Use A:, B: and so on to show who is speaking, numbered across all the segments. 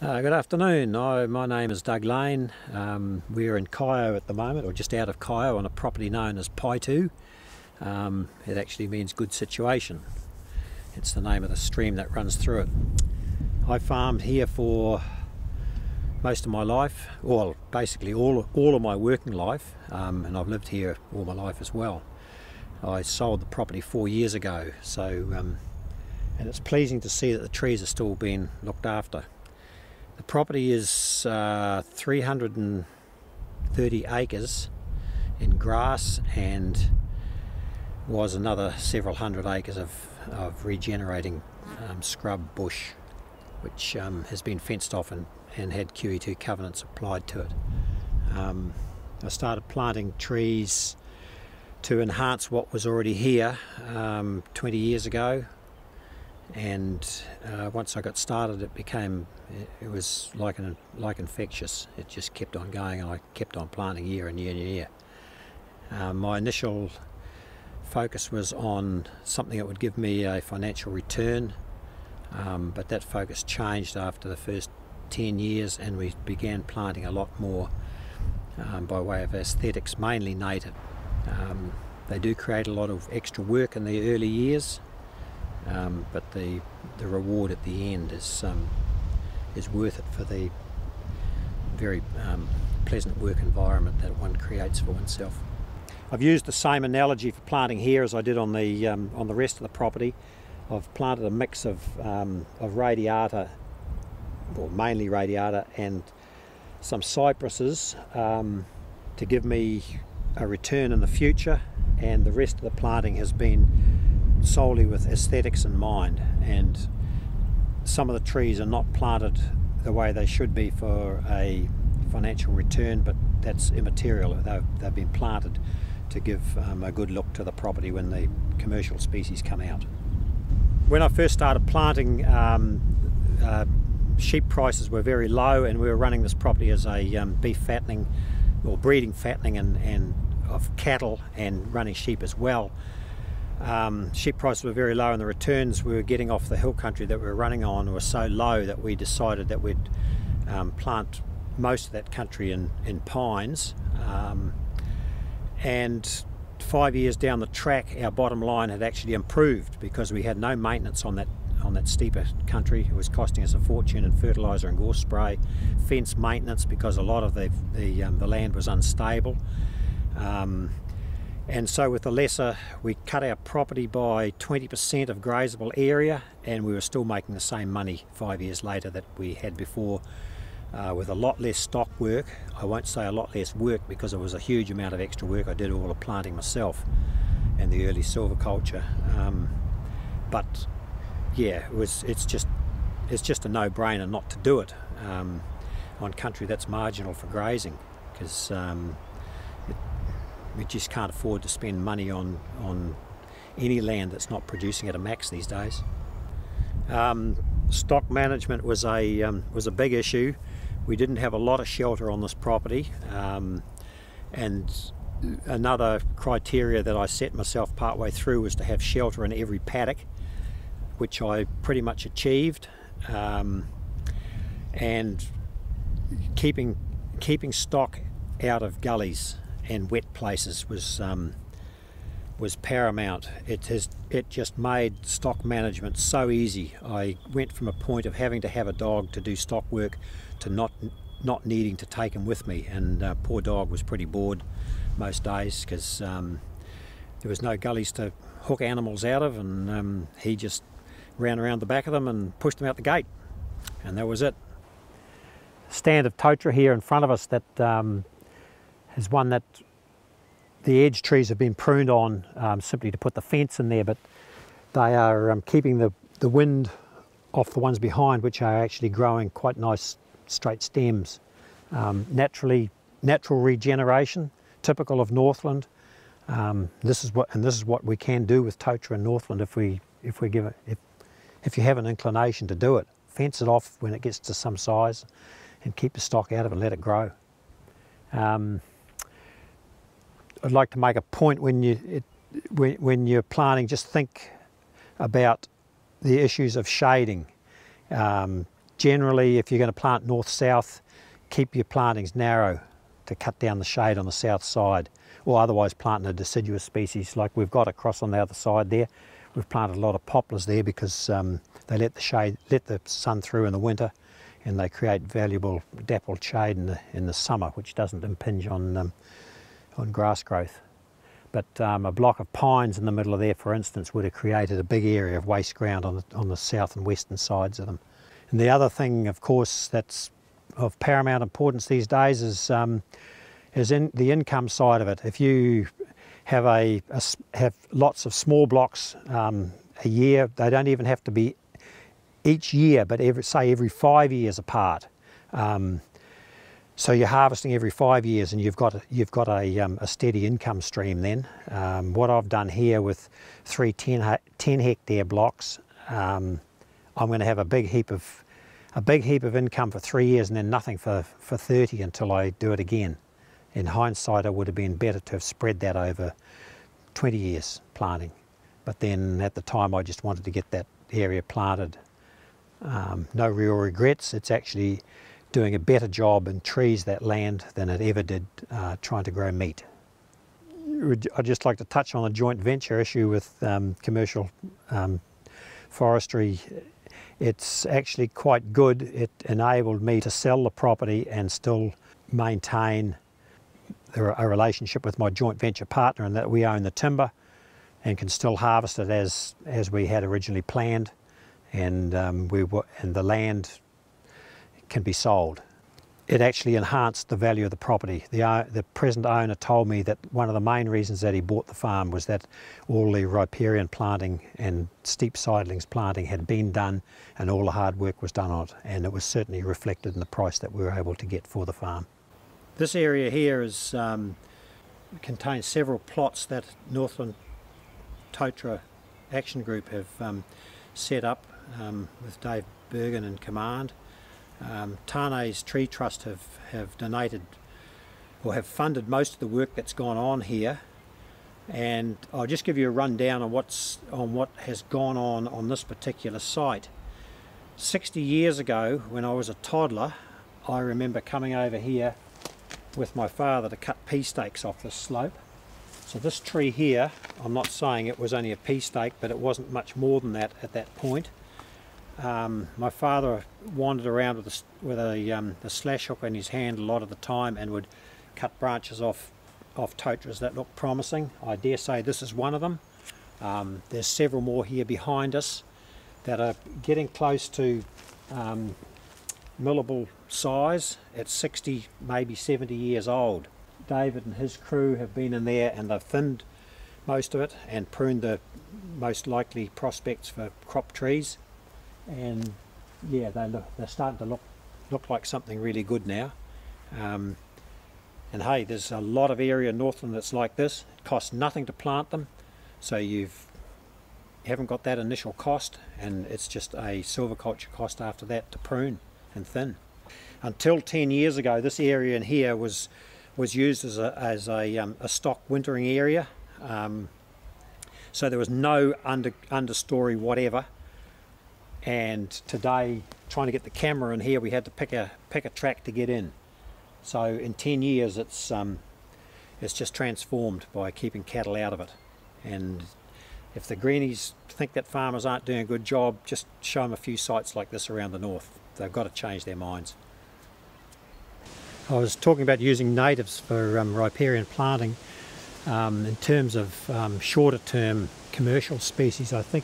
A: Good afternoon. My name is Doug Lane. We're in Kaeo at the moment, or just out of Kaeo, on a property known as Paitu. It actually means good situation. It's the name of the stream that runs through it. I farmed here for most of my life, well, basically all of my working life, and I've lived here all my life as well. I sold the property 4 years ago, and it's pleasing to see that the trees are still being looked after. The property is 330 acres in grass and was another several hundred acres of regenerating scrub bush, which has been fenced off and had QE2 covenants applied to it. I started planting trees to enhance what was already here 20 years ago, and once I got started it was like infectious. It just kept on going, and I kept on planting year and year and year. My initial focus was on something that would give me a financial return, but that focus changed after the first 10 years, and we began planting a lot more by way of aesthetics, mainly native. They do create a lot of extra work in the early years, but the reward at the end is worth it for the very pleasant work environment that one creates for oneself. I've used the same analogy for planting here as I did on the rest of the property. I've planted a mix of radiata, well, mainly radiata, and some cypresses to give me a return in the future, and the rest of the planting has been solely with aesthetics in mind. And some of the trees are not planted the way they should be for a financial return, but that's immaterial. They've been planted to give a good look to the property when the commercial species come out. When I first started planting, sheep prices were very low, and we were running this property as a beef fattening or breeding fattening and of cattle, and running sheep as well. Sheep prices were very low, and the returns we were getting off the hill country that we were running on were so low that we decided that we'd plant most of that country in pines. And 5 years down the track, our bottom line had actually improved because we had no maintenance on that steeper country. It was costing us a fortune in fertiliser and gorse spray, fence maintenance because a lot of the land was unstable. And so with the lesser, we cut our property by 20% of grazable area, and we were still making the same money 5 years later that we had before, with a lot less stock work. I won't say a lot less work because it was a huge amount of extra work. I did all the planting myself and the early silviculture. But yeah, it's just a no-brainer not to do it on country that's marginal for grazing, because we just can't afford to spend money on any land that's not producing at a max these days. Stock management was a big issue. We didn't have a lot of shelter on this property, and another criteria that I set myself partway through was to have shelter in every paddock, which I pretty much achieved, and keeping stock out of gullies and wet places was paramount. It just made stock management so easy. I went from a point of having to have a dog to do stock work to not needing to take him with me, and poor dog was pretty bored most days because there was no gullies to hook animals out of, and he just ran around the back of them and pushed them out the gate, and that was it. Stand of totara here in front of us that is one that the edge trees have been pruned on simply to put the fence in there, but they are keeping the wind off the ones behind, which are actually growing quite nice straight stems. Natural regeneration, typical of Northland. This is what we can do with totara in Northland if you have an inclination to do it. Fence it off when it gets to some size, and keep the stock out of it and let it grow. I'd like to make a point when you're planting, just think about the issues of shading. generally, if you're going to plant north-south, keep your plantings narrow to cut down the shade on the south side, or otherwise plant a deciduous species like we've got across on the other side there. We've planted a lot of poplars there because they let the sun through in the winter, and they create valuable dappled shade in the summer, which doesn't impinge on grass growth. But a block of pines in the middle of there, for instance, would have created a big area of waste ground on the south and western sides of them. And the other thing, of course, that's of paramount importance these days is in the income side of it. If you have have lots of small blocks a year, they don't even have to be each year, but every 5 years apart. So you're harvesting every 5 years, and you've got a steady income stream then. What I've done here with 3 10 hectare blocks, I'm going to have a big heap of income for 3 years and then nothing for 30 until I do it again. In hindsight, it would have been better to have spread that over 20 years planting. But then at the time, I just wanted to get that area planted. No real regrets. It's actually doing a better job in trees, that land, than it ever did trying to grow meat. I'd just like to touch on the joint venture issue with commercial forestry. It's actually quite good. It enabled me to sell the property and still maintain a relationship with my joint venture partner, and that we own the timber and can still harvest it as we had originally planned, and the land can be sold. It actually enhanced the value of the property. The present owner told me that one of the main reasons that he bought the farm was that all the riparian planting and steep sidelings planting had been done, and all the hard work was done on it, and it was certainly reflected in the price that we were able to get for the farm. This area here contains several plots that Northland Totara Action Group have set up with Dave Bergen in command. Tane's Tree Trust have donated or have funded most of the work that's gone on here, and I'll just give you a rundown on what has gone on this particular site. 60 years ago, when I was a toddler, I remember coming over here with my father to cut pea stakes off this slope. So this tree here, I'm not saying it was only a pea stake, but it wasn't much more than that at that point. My father wandered around with a slash hook in his hand a lot of the time and would cut branches off totaras that looked promising. I dare say this is one of them. There's several more here behind us that are getting close to millable size at 60, maybe 70 years old. David and his crew have been in there and they've thinned most of it and pruned the most likely prospects for crop trees. And yeah, they're starting to look like something really good now. And hey, there's a lot of area in Northland that's like this. It costs nothing to plant them, so you haven't got that initial cost, and it's just a silviculture cost after that to prune and thin. Until 10 years ago, this area in here was used as a stock wintering area. So there was no understory whatever. And today, trying to get the camera in here, we had to pick a track to get in. So in 10 years, it's just transformed by keeping cattle out of it. And if the greenies think that farmers aren't doing a good job, just show them a few sites like this around the north. They've got to change their minds. I was talking about using natives for riparian planting. In terms of shorter term commercial species, I think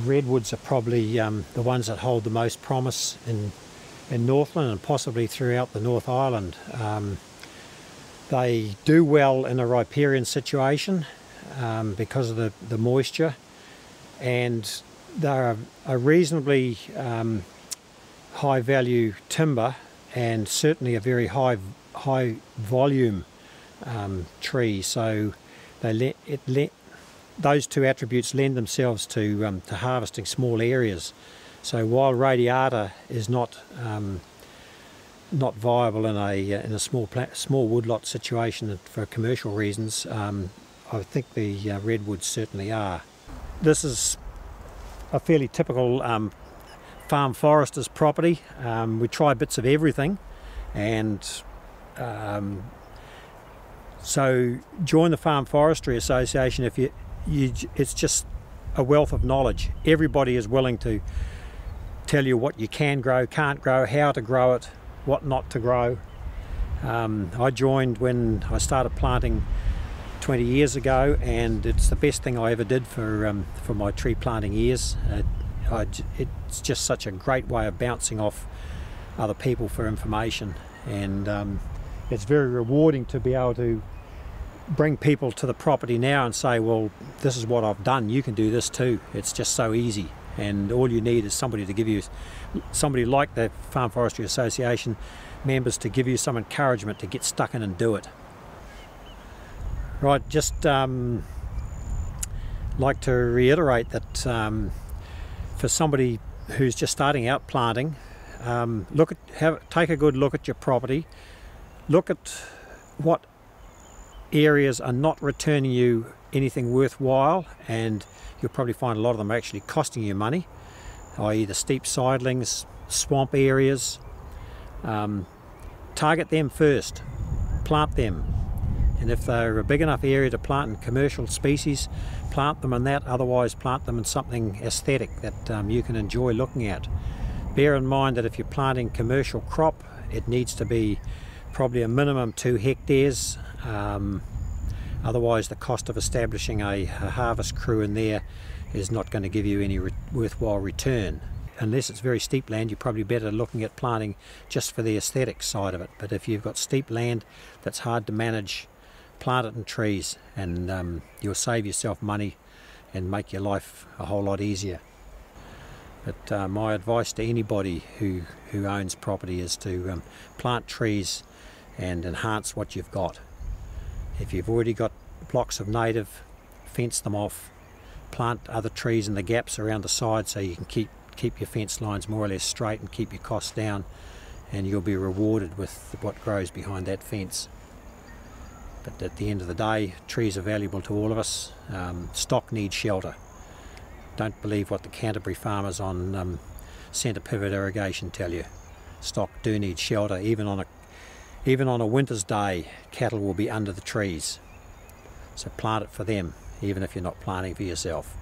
A: redwoods are probably the ones that hold the most promise in Northland and possibly throughout the North Island. They do well in a riparian situation because of the moisture, and they're a reasonably high value timber and certainly a very high volume tree. So those two attributes lend themselves to harvesting small areas. So while radiata is not viable in a small woodlot situation for commercial reasons, I think the redwoods certainly are. This is a fairly typical farm forester's property. We try bits of everything, and so join the Farm Forestry Association. If it's just a wealth of knowledge. Everybody is willing to tell you what you can grow, can't grow, how to grow it, what not to grow. I joined when I started planting 20 years ago, and it's the best thing I ever did for my tree planting years. It's just such a great way of bouncing off other people for information, and it's very rewarding to be able to bring people to the property now and say, well, this is what I've done, you can do this too. It's just so easy, and all you need is somebody to give you, somebody like the Farm Forestry Association members, to give you some encouragement to get stuck in and do it. Right, just like to reiterate that for somebody who's just starting out planting, take a good look at your property, look at what areas are not returning you anything worthwhile, and you'll probably find a lot of them are actually costing you money, i.e. the steep sidelings, swamp areas. Target them first, plant them, and if they're a big enough area to plant in commercial species, plant them in that. Otherwise, plant them in something aesthetic that you can enjoy looking at. Bear in mind that if you're planting commercial crop, it needs to be probably a minimum 2 hectares. Otherwise, the cost of establishing a harvest crew in there is not going to give you any worthwhile return. Unless it's very steep land, you're probably better looking at planting just for the aesthetic side of it. But if you've got steep land that's hard to manage, plant it in trees, and you'll save yourself money and make your life a whole lot easier. But my advice to anybody who owns property is to plant trees and enhance what you've got. If you've already got blocks of native, fence them off, plant other trees in the gaps around the side so you can keep your fence lines more or less straight and keep your costs down, and you'll be rewarded with what grows behind that fence. But at the end of the day, trees are valuable to all of us. Stock needs shelter. Don't believe what the Canterbury farmers on centre pivot irrigation tell you. Stock do need shelter. Even on a winter's day, cattle will be under the trees. So plant it for them, even if you're not planting for yourself.